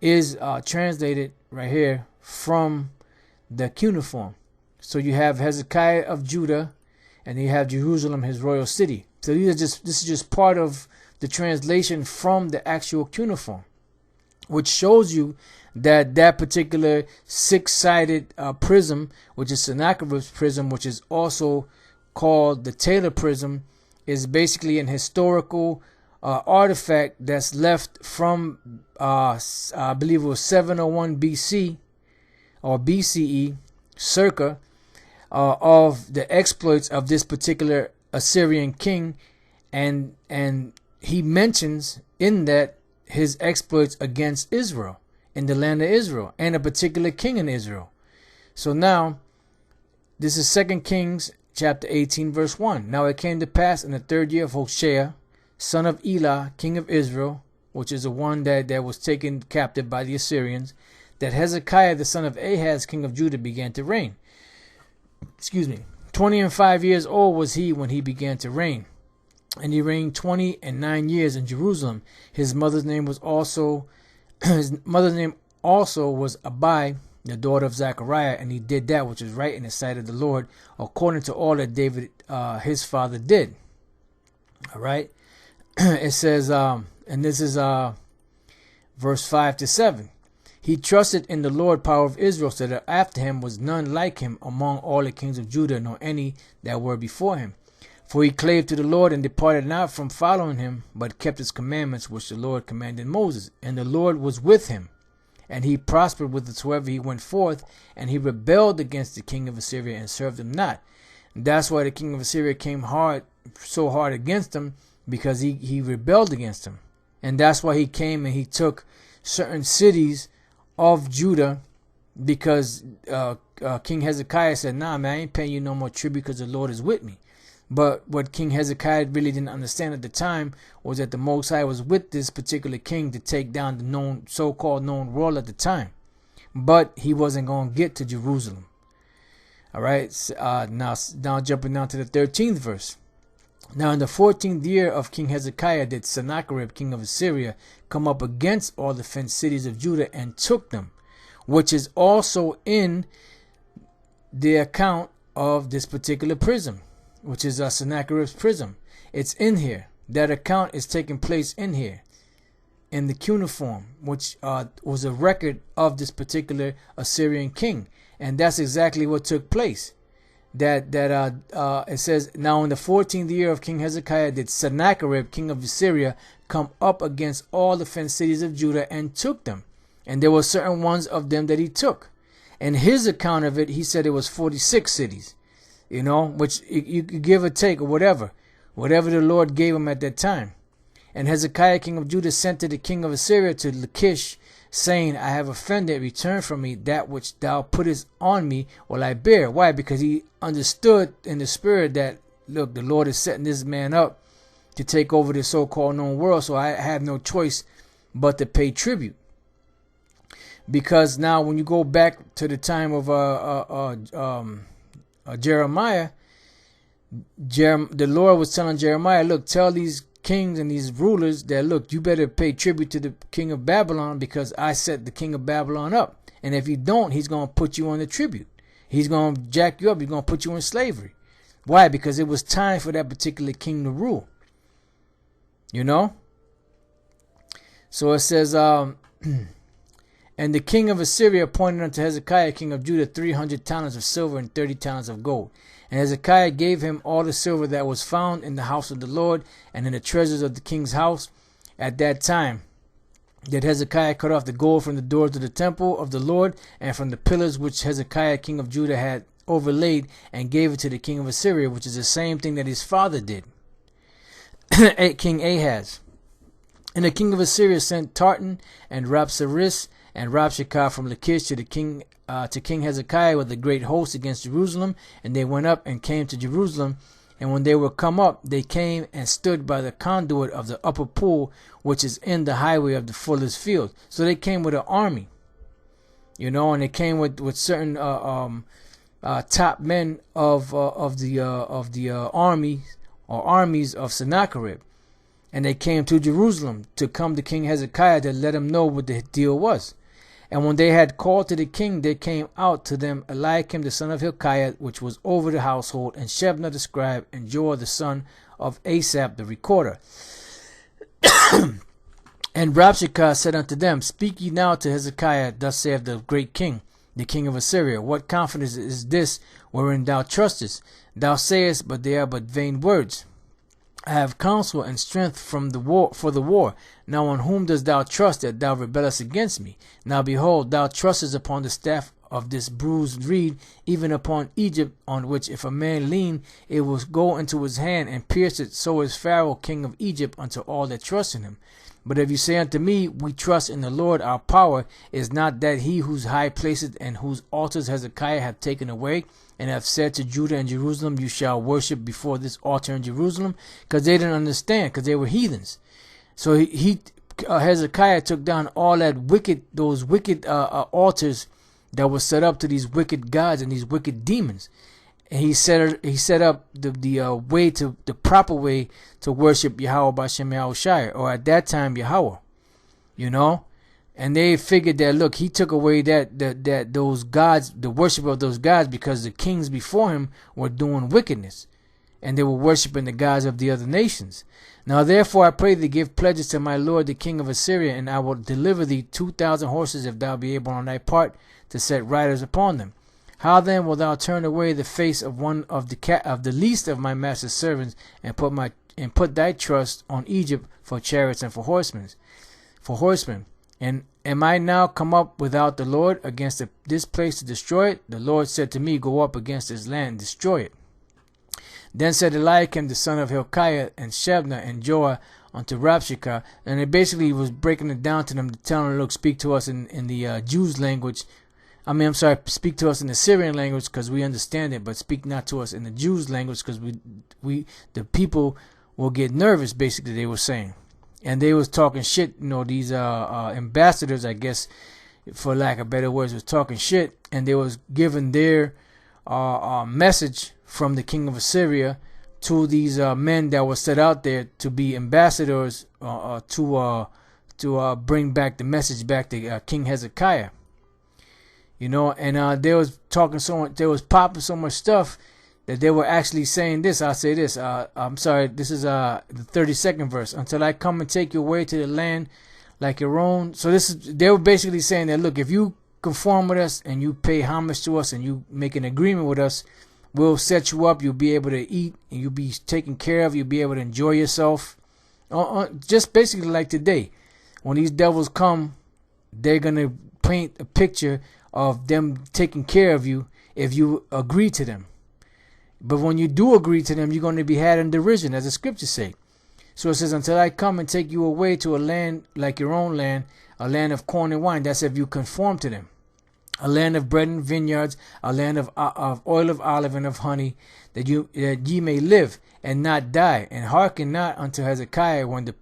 is translated right here from the cuneiform. So you have Hezekiah of Judah, and you have Jerusalem, his royal city. So this is just part of the translation from the actual cuneiform, which shows you that that particular six-sided prism, which is Sennacheribs Prism, which is also called the Taylor Prism, is basically an historical artifact that's left from, I believe it was 701 BC or BCE, circa, of the exploits of this particular Assyrian king, and he mentions in that his exploits against Israel, in the land of Israel, and a particular king in Israel. So now, this is 2 Kings chapter 18, verse 1. Now it came to pass in the 3rd year of Hoshea, son of Elah, king of Israel, which is the one that was taken captive by the Assyrians, that Hezekiah, the son of Ahaz, king of Judah, began to reign. 25 years old was he when he began to reign. And he reigned 29 years in Jerusalem. His mother's name also was Abi, the daughter of Zechariah, and he did that which was right in the sight of the Lord, according to all that David his father did. All right. It says, and this is verse 5 to 7. He trusted in the Lord power of Israel, so that after him was none like him among all the kings of Judah, nor any that were before him. For he clave to the Lord, and departed not from following him, but kept his commandments which the Lord commanded Moses. And the Lord was with him, and he prospered whithersoever he went forth, and he rebelled against the king of Assyria, and served him not. And that's why the king of Assyria came so hard against him, because he rebelled against him. And that's why he came and he took certain cities of Judah, because King Hezekiah said, nah, man, I ain't paying you no more tribute because the Lord is with me. But what King Hezekiah really didn't understand at the time was that the Most High was with this particular king to take down the so-called known world at the time. But he wasn't going to get to Jerusalem. All right, now jumping down to the 13th verse. Now in the 14th year of King Hezekiah did Sennacherib, king of Assyria, come up against all the fenced cities of Judah and took them, which is also in the account of this particular prism, which is a Sennacheribs Prism. It's in here. That account is taking place in here, in the cuneiform, which was a record of this particular Assyrian king, and that's exactly what took place. It says, now in the 14th year of King Hezekiah did Sennacherib, king of Assyria, come up against all the fenced cities of Judah and took them. And there were certain ones of them that he took. And his account of it, he said it was 46 cities, which you could give or take or whatever the Lord gave him at that time. And Hezekiah, king of Judah, sent to the king of Assyria to Lachish, saying, I have offended, return from me that which thou puttest on me will I bear. Why? Because he understood in the spirit that, look, the Lord is setting this man up to take over the so-called known world, so I have no choice but to pay tribute. Because now when you go back to the time of Jeremiah, the Lord was telling Jeremiah, look, tell these kings and these rulers that, look, you better pay tribute to the king of Babylon, because I set the king of Babylon up. And if you don't, he's going to put you on the tribute. He's going to jack you up. He's going to put you in slavery. Why? Because it was time for that particular king to rule. So it says, and the king of Assyria appointed unto Hezekiah, king of Judah, 300 talents of silver and 30 talents of gold. And Hezekiah gave him all the silver that was found in the house of the Lord and in the treasures of the king's house. At that time did Hezekiah cut off the gold from the doors of the temple of the Lord and from the pillars which Hezekiah, king of Judah, had overlaid, and gave it to the king of Assyria, which is the same thing that his father did, King Ahaz. And the king of Assyria sent Tartan and Rapsaris and Rabshakeh from Lachish to King Hezekiah with a great host against Jerusalem, and they went up and came to Jerusalem. And when they were come up, they came and stood by the conduit of the upper pool, which is in the highway of the fuller's field. So they came with an army, and they came with certain top men of the army or armies of Sennacherib. And they came to Jerusalem to come to King Hezekiah to let him know what the deal was. And when they had called to the king, there came out to them Eliakim the son of Hilkiah, which was over the household, and Shebna the scribe, and Joah the son of Asaph the recorder. And Rabshakeh said unto them, Speak ye now to Hezekiah, thus saith the great king, the king of Assyria, What confidence is this wherein thou trustest? Thou sayest, but they are but vain words. I have counsel and strength from the war for the war. Now on whom dost thou trust that thou rebellest against me? Now behold, thou trustest upon the staff of this bruised reed, even upon Egypt, on which if a man lean, it will go into his hand and pierce it. So is Pharaoh king of Egypt unto all that trust in him. But if you say unto me, We trust in the Lord our power, is not that he whose high places and whose altars Hezekiah hath taken away, and have said to Judah and Jerusalem, You shall worship before this altar in Jerusalem? Because they didn't understand, because they were heathens. So Hezekiah took down all those wicked altars that were set up to these wicked gods and these wicked demons. And he set up the proper way to worship Yahweh B'Shem Yahushai, or at that time Yahweh, And they figured that, look, he took away that those gods, the worship of those gods, because the kings before him were doing wickedness, and they were worshiping the gods of the other nations. Now therefore I pray thee, give pledges to my lord the king of Assyria, and I will deliver thee 2,000 horses, if thou be able on thy part to set riders upon them. How then wilt thou turn away the face of one of the least of my master's servants, and put thy trust on Egypt for chariots and for horsemen? And am I now come up without the Lord against this place to destroy it? The Lord said to me, Go up against this land and destroy it. Then said Eliakim the son of Hilkiah and Shebna and Joah unto Rabshakeh, and it basically was breaking it down to them, to tell them, look, speak to us in the Jews' language. Speak to us in the Syrian language because we understand it, but speak not to us in the Jews' language because the people will get nervous, basically, they were saying. And they was talking shit, these ambassadors, I guess, for lack of better words, was talking shit, and they was giving their message from the king of Assyria to these men that were set out there to be ambassadors to bring back the message back to King Hezekiah. And they was talking so much, they was popping so much stuff that they were actually saying this. I'll say this. I'm sorry. This is the 32nd verse. Until I come and take you away to the land like your own. So they were basically saying that, look, if you conform with us and you pay homage to us and you make an agreement with us, we'll set you up. You'll be able to eat and you'll be taken care of. You'll be able to enjoy yourself. Just basically like today. When these devils come, they're going to paint a picture of them taking care of you if you agree to them. But when you do agree to them, you're going to be had in derision, as the scriptures say. So it says, until I come and take you away to a land like your own land, a land of corn and wine. That's if you conform to them. A land of bread and vineyards, a land of oil of olive and of honey, that ye may live and not die. And hearken not unto Hezekiah when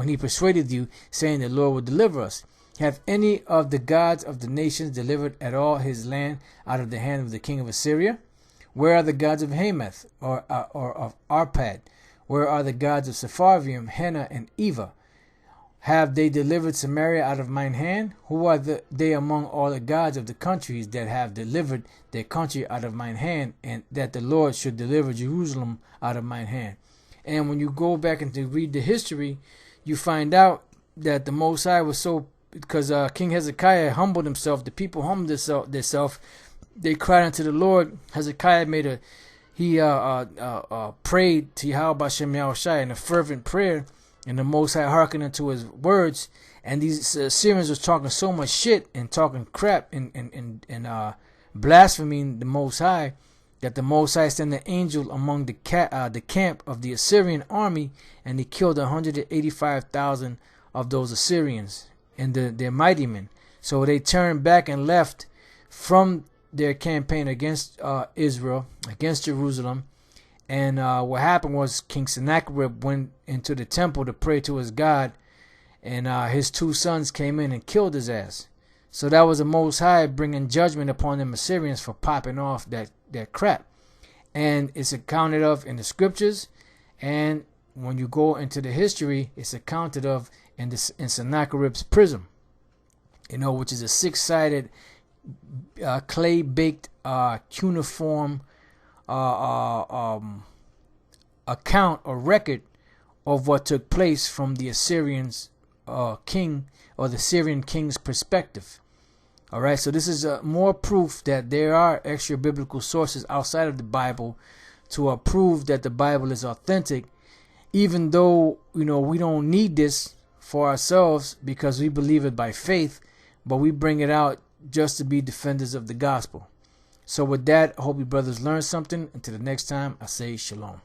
he persuaded you, saying, the Lord will deliver us. Have any of the gods of the nations delivered at all his land out of the hand of the king of Assyria? Where are the gods of Hamath or of Arpad? Where are the gods of Sepharvaim, Hena, and Eva? Have they delivered Samaria out of mine hand? Who are they among all the gods of the countries that have delivered their country out of mine hand, and that the Lord should deliver Jerusalem out of mine hand? And when you go back and to read the history, you find out that the Most High was so, because King Hezekiah humbled himself, the people humbled themselves. They cried unto the Lord. Hezekiah prayed to Yahweh B'Shem Yahushai in a fervent prayer, and the Most High hearkened unto his words. And these Assyrians was talking so much shit and talking crap and blaspheming the Most High, that the Most High sent an angel among the camp of the Assyrian army, and he killed 185,000 of those Assyrians and their mighty men. So they turned back and left from their campaign against Israel, against Jerusalem. And what happened was King Sennacherib went into the temple to pray to his God, and his two sons came in and killed his ass. So that was the Most High bringing judgment upon them Assyrians for popping off that crap. And it's accounted of in the scriptures, and when you go into the history, it's accounted of in Sennacheribs Prism, which is a six-sided clay-baked cuneiform account or record of what took place from the Assyrians king or the Syrian king's perspective. All right, so this is more proof that there are extra biblical sources outside of the Bible to prove that the Bible is authentic, even though we don't need this for ourselves because we believe it by faith, but we bring it out just to be defenders of the gospel. So with that, I hope you brothers learned something. Until the next time, I say shalom.